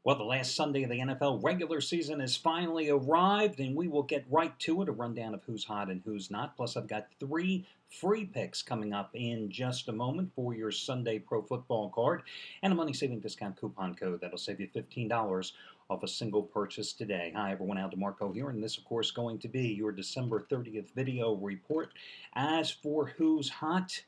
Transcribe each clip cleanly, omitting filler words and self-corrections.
Well, the last Sunday of the NFL regular season has finally arrived, and we will get right to it. A rundown of who's hot and who's not. Plus, I've got three free picks coming up in just a moment for your Sunday Pro Football card, and a money saving discount coupon code that'll save you $15 off a single purchase today. Hi, everyone. Al DeMarco here, and this, of course, going to be your December 30th video report. As for who's hot,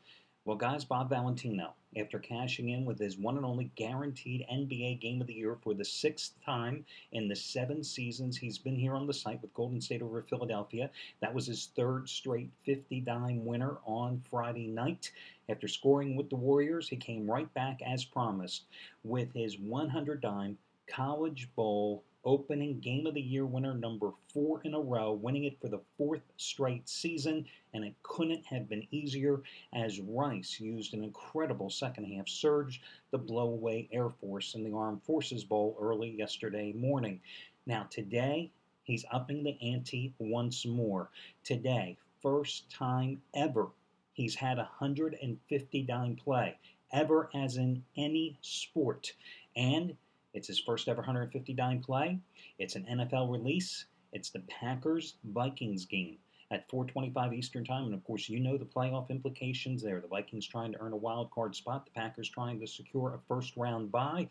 well, guys, Bob Valentino, after cashing in with his one and only guaranteed NBA Game of the Year for the sixth time in the 7 seasons he's been here on the site with Golden State over Philadelphia. That was his third straight 50-dime winner on Friday night. After scoring with the Warriors, he came right back as promised with his 100-dime College Bowl opening Game of the Year winner number 4 in a row, winning it for the fourth straight season, and it couldn't have been easier as Rice used an incredible second half surge to blow away Air Force in the Armed Forces Bowl early yesterday morning. Now, today, he's upping the ante once more. Today, first time ever, he's had a 150 dime play, ever as in any sport. And it's his first ever 150 dime play. It's an NFL release. It's the Packers Vikings game at 4:25 Eastern Time, and of course, you know the playoff implications there. The Vikings trying to earn a wild card spot, the Packers trying to secure a first round bye.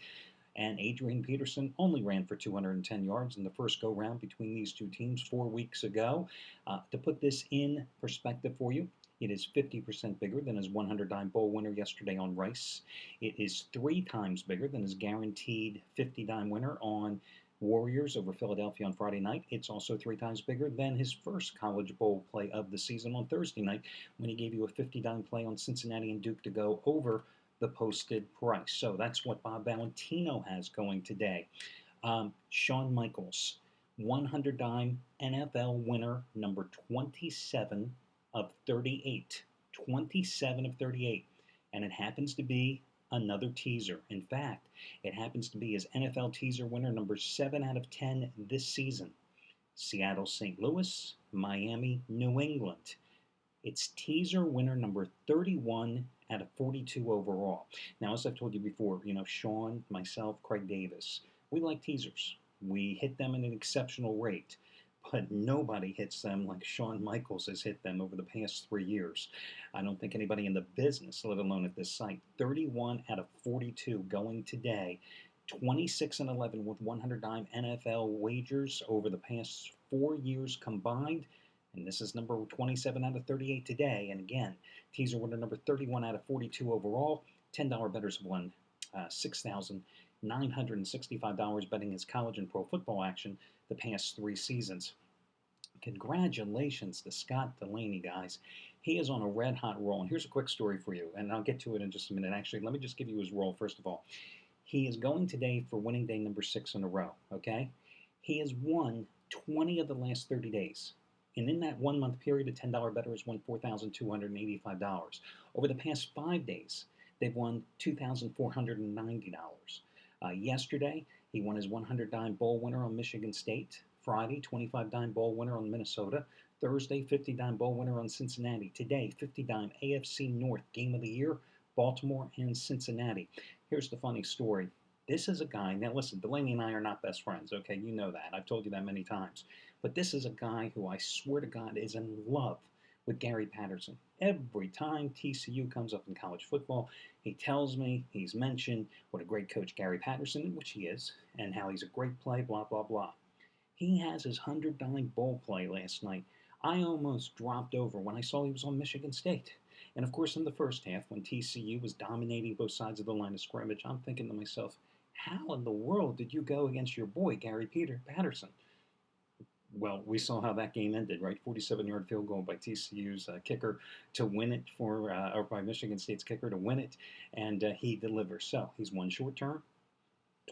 And Adrian Peterson only ran for 210 yards in the first go round between these two teams 4 weeks ago. To put this in perspective for you, it is 50% bigger than his 100 dime bowl winner yesterday on Rice. It is 3 times bigger than his guaranteed 50 dime winner on Warriors over Philadelphia on Friday night. It's also 3 times bigger than his first College Bowl play of the season on Thursday night when he gave you a 50 dime play on Cincinnati and Duke to go over the posted price. So that's what Bob Valentino has going today. Shawn Michaels, 100 dime NFL winner number 27 of 38. 27 of 38. And it happens to be another teaser. In fact, it happens to be his NFL teaser winner number 7 out of 10 this season. Seattle, St. Louis, Miami, New England. It's teaser winner number 31 out of 42 overall. Now, as I've told you before, Sean, myself, Craig Davis, we like teasers. We hit them at an exceptional rate, but nobody hits them like Shawn Michaels has hit them over the past 3 years. I don't think anybody in the business, let alone at this site. 31 out of 42 going today. 26 and 11 with 100 dime NFL wagers over the past 4 years combined. And this is number 27 out of 38 today. And again, teaser winner number 31 out of 42 overall. $10 bettors have won $6,965 betting his college and pro football action the past 3 seasons. Congratulations to Scott Delaney, guys. He is on a red hot roll. And here's a quick story for you, and I'll get to it in just a minute. Actually, let me just give you his roll first of all. He is going today for winning day number 6 in a row, okay? He has won 20 of the last 30 days. And in that 1 month period, a $10 bettor has won $4,285. Over the past 5 days, they've won $2,490. Yesterday, he won his 100 dime bowl winner on Michigan State. Friday, 25 dime bowl winner on Minnesota. Thursday, 50 dime bowl winner on Cincinnati. Today, 50 dime AFC North Game of the Year, Baltimore and Cincinnati. Here's the funny story. This is a guy, now listen, Delaney and I are not best friends, okay? You know that. I've told you that many times. But this is a guy who I swear to God is in love with Gary Patterson. Every time TCU comes up in college football, he tells me, he's mentioned what a great coach Gary Patterson, which he is, and how he's a great play, blah, blah, blah. He has his 100 dime bowl play last night. I almost dropped over when I saw he was on Michigan State. And of course, in the first half, when TCU was dominating both sides of the line of scrimmage, I'm thinking to myself, how in the world did you go against your boy, Gary Patterson? Well, we saw how that game ended, right? 47-yard field goal by TCU's kicker to win it or by Michigan State's kicker to win it, and he delivers. So he's won short term,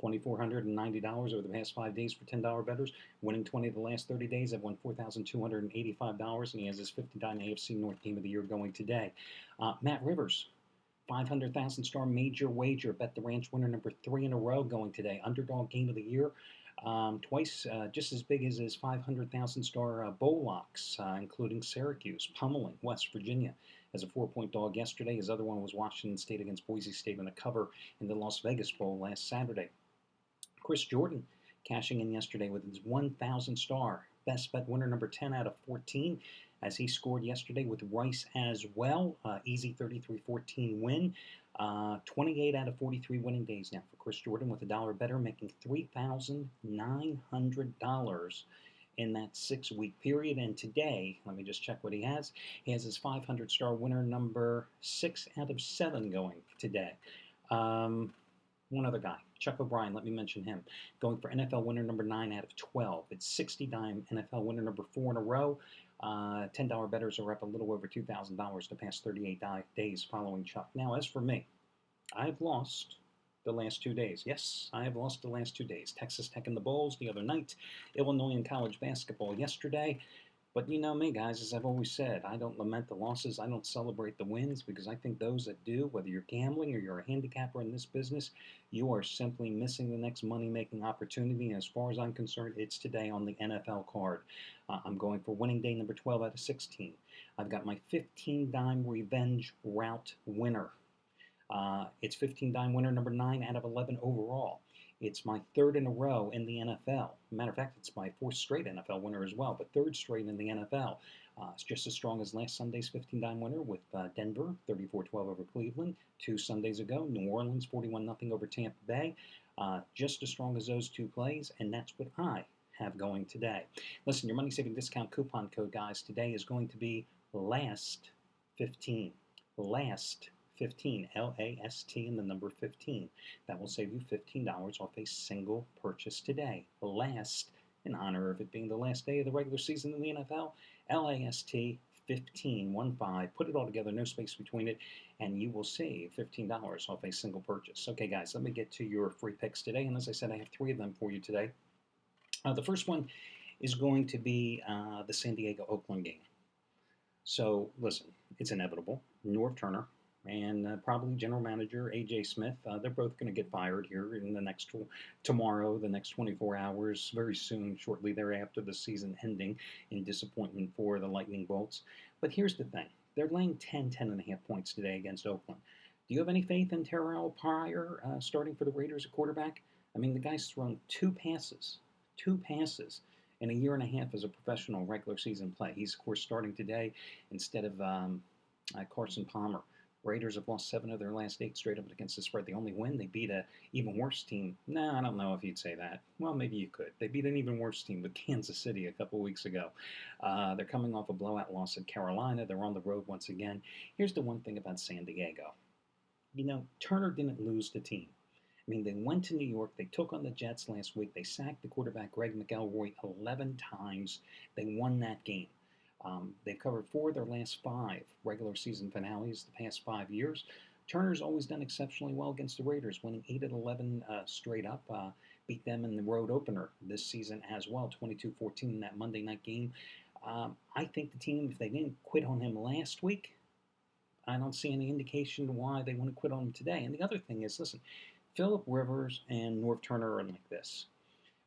$2,490 over the past 5 days for $10 bettors. Winning 20 of the last 30 days, I've won $4,285, and he has his 50 dime AFC North Game of the Year going today. Matt Rivers, 500,000 star major wager, bet the ranch winner number 3 in a row going today. Underdog Game of the Year. Twice just as big as his 500,000 star bowl locks, including Syracuse, pummeling West Virginia as a 4-point dog yesterday. His other one was Washington State against Boise State in a cover in the Las Vegas Bowl last Saturday. Chris Jordan cashing in yesterday with his 1,000 star best bet winner number 10 out of 14 as he scored yesterday with Rice as well. Easy 33-14 win. 28 out of 43 winning days now for Chris Jordan with a dollar better, making $3,900 in that 6-week period. And today, let me just check what he has. He has his 500 star winner number 6 out of 7 going today. One other guy, Chuck O'Brien, let me mention him, going for NFL winner number 9 out of 12. It's 60-dime NFL winner number 4 in a row. $10 bettors are up a little over $2,000 to pass 38 days following Chuck. Now, as for me, I've lost the last 2 days. Yes, I have lost the last 2 days. Texas Tech and the Bulls the other night, Illinois in college basketball yesterday. But you know me, guys, as I've always said, I don't lament the losses. I don't celebrate the wins because I think those that do, whether you're gambling or you're a handicapper in this business, you are simply missing the next money-making opportunity. And as far as I'm concerned, it's today on the NFL card. I'm going for winning day number 12 out of 16. I've got my 15-dime revenge route winner. It's 15-dime winner number 9 out of 11 overall. It's my third in a row in the NFL. Matter of fact, it's my fourth straight NFL winner as well, but third straight in the NFL. It's just as strong as last Sunday's 15-dime winner with Denver, 34-12 over Cleveland. 2 Sundays ago, New Orleans, 41-0 over Tampa Bay. Just as strong as those 2 plays, and that's what I have going today. Listen, your money-saving discount coupon code, guys, today is going to be LAST15. LAST 15, L-A-S-T, and the number 15. That will save you $15 off a single purchase today. Last, in honor of it being the last day of the regular season in the NFL, L-A-S-T 15, 1-5. Put it all together, no space between it, and you will save $15 off a single purchase. Okay, guys, let me get to your free picks today, and as I said, I have 3 of them for you today. The first one is going to be the San Diego-Oakland game. So, listen, it's inevitable. Norv Turner and probably general manager A.J. Smith. They're both going to get fired here in the next tomorrow, the next 24 hours, very soon, shortly thereafter, the season ending in disappointment for the Lightning Bolts. But here's the thing. They're laying 10.5 points today against Oakland. Do you have any faith in Terrell Pryor starting for the Raiders at quarterback? I mean, the guy's thrown 2 passes in a year and a half as a professional regular season play. He's, of course, starting today instead of Carson Palmer. Raiders have lost 7 of their last 8 straight up against the spread. The only win, they beat an even worse team. No, I don't know if you'd say that. Well, maybe you could. They beat an even worse team with Kansas City a couple weeks ago. They're coming off a blowout loss at Carolina. They're on the road once again. Here's the one thing about San Diego. You know, Turner didn't lose the team. I mean, they went to New York. They took on the Jets last week. They sacked the quarterback, Greg McElroy, 11 times. They won that game. They've covered 4 of their last 5 regular season finales the past 5 years. Turner's always done exceptionally well against the Raiders, winning 8 of 11 straight up. Beat them in the road opener this season as well, 22-14 in that Monday night game. I think the team, if they didn't quit on him last week, I don't see any indication why they want to quit on him today. And the other thing is, listen, Phillip Rivers and Norv Turner are like this.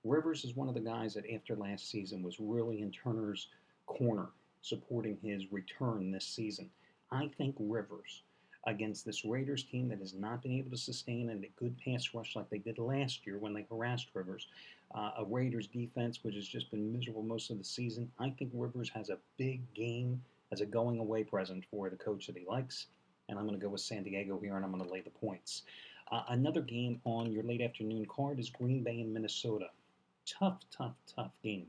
Rivers is one of the guys that after last season was really in Turner's corner, supporting his return this season. I think Rivers, against this Raiders team that has not been able to sustain a good pass rush like they did last year when they harassed Rivers, a Raiders defense which has just been miserable most of the season, I think Rivers has a big game as a going-away present for the coach that he likes, and I'm going to go with San Diego here, and I'm going to lay the points. Another game on your late afternoon card is Green Bay and Minnesota. Tough game.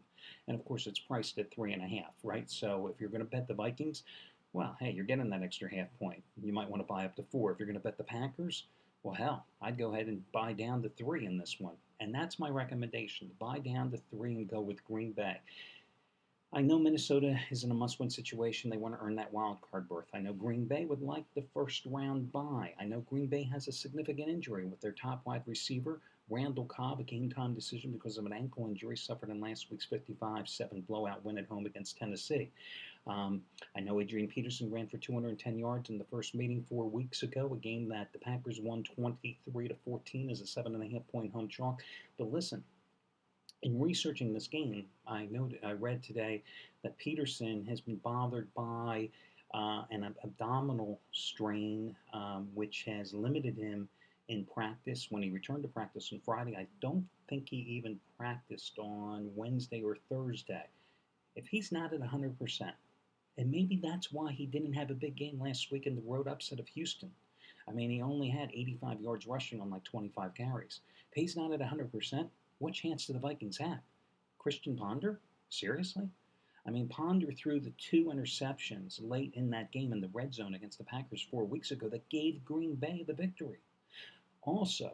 And of course, it's priced at 3.5, right? So if you're going to bet the Vikings, well, hey, you're getting that extra half point. You might want to buy up to 4. If you're going to bet the Packers, well, hell, I'd go ahead and buy down to 3 in this one. And that's my recommendation. Buy down to 3 and go with Green Bay. I know Minnesota is in a must-win situation. They want to earn that wild card berth. I know Green Bay would like the first-round bye. I know Green Bay has a significant injury with their top wide receiver, Randall Cobb, a game-time decision because of an ankle injury suffered in last week's 55-7 blowout win at home against Tennessee. I know Adrian Peterson ran for 210 yards in the first meeting 4 weeks ago, a game that the Packers won 23-14 as a 7.5-point home chalk. But listen, in researching this game, I read today that Peterson has been bothered by an abdominal strain, which has limited him in practice. When he returned to practice on Friday, I don't think he even practiced on Wednesday or Thursday. If he's not at 100%, and maybe that's why he didn't have a big game last week in the road upset of Houston. I mean, he only had 85 yards rushing on like 25 carries. If he's not at 100%, what chance do the Vikings have? Christian Ponder? Seriously? I mean, Ponder threw the 2 interceptions late in that game in the red zone against the Packers 4 weeks ago that gave Green Bay the victory. Also,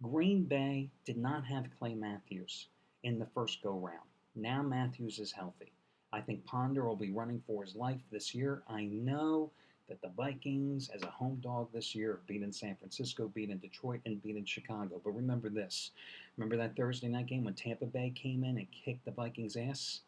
Green Bay did not have Clay Matthews in the first go round. Now Matthews is healthy. I think Ponder will be running for his life this year. I know that the Vikings, as a home dog this year, have beaten San Francisco, beaten Detroit, and beaten Chicago. But remember this. Remember that Thursday night game when Tampa Bay came in and kicked the Vikings' ass?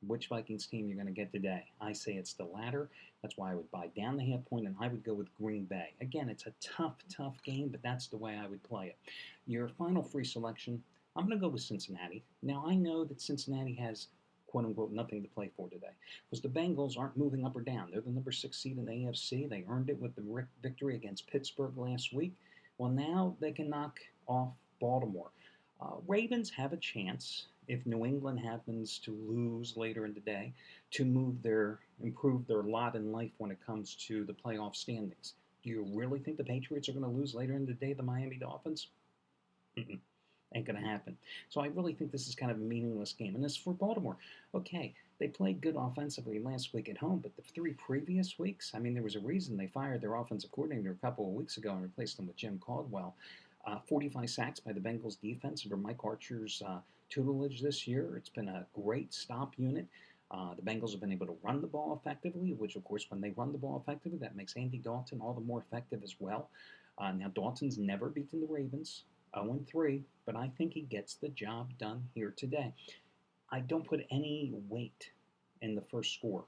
Which Vikings team you're going to get today? I say it's the latter. That's why I would buy down the half point, and I would go with Green Bay. Again, it's a tough game, but that's the way I would play it. Your final free selection, I'm going to go with Cincinnati. Now, I know that Cincinnati has quote-unquote nothing to play for today because the Bengals aren't moving up or down. They're the number 6 seed in the AFC. They earned it with the victory against Pittsburgh last week. Well, now they can knock off Baltimore. Ravens have a chance if New England happens to lose later in the day to improve their lot in life when it comes to the playoff standings. Do you really think the Patriots are going to lose later in the day the Miami Dolphins? Mm-mm. Ain't going to happen. So I really think this is kind of a meaningless game. And as for Baltimore, okay, they played good offensively last week at home, but the 3 previous weeks, I mean, there was a reason they fired their offensive coordinator a couple of weeks ago and replaced him with Jim Caldwell. 45 sacks by the Bengals defense under Mike Archer's tutelage this year. It's been a great stop unit. The Bengals have been able to run the ball effectively, which, of course, when they run the ball effectively, that makes Andy Dalton all the more effective as well. Now, Dalton's never beaten the Ravens, 0-3, but I think he gets the job done here today. I don't put any weight in the first score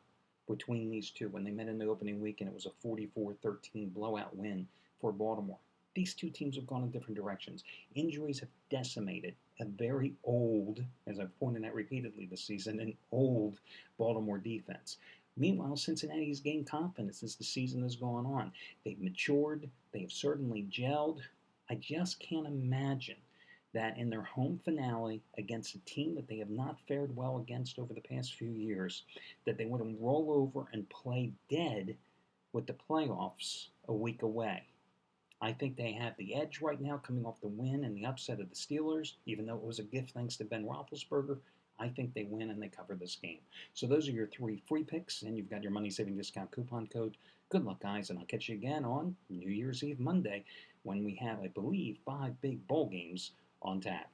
between these two when they met in the opening week, and it was a 44-13 blowout win for Baltimore. These two teams have gone in different directions. Injuries have decimated a very old, as I've pointed out repeatedly this season, an old Baltimore defense. Meanwhile, Cincinnati has gained confidence as the season has gone on. They've matured. They've certainly gelled. I just can't imagine that in their home finale against a team that they have not fared well against over the past few years, that they would roll over and play dead with the playoffs a week away. I think they have the edge right now coming off the win and the upset of the Steelers, even though it was a gift thanks to Ben Roethlisberger. I think they win and they cover this game. So those are your 3 free picks, and you've got your money saving discount coupon code. Good luck, guys, and I'll catch you again on New Year's Eve Monday when we have, I believe, 5 big bowl games on tap.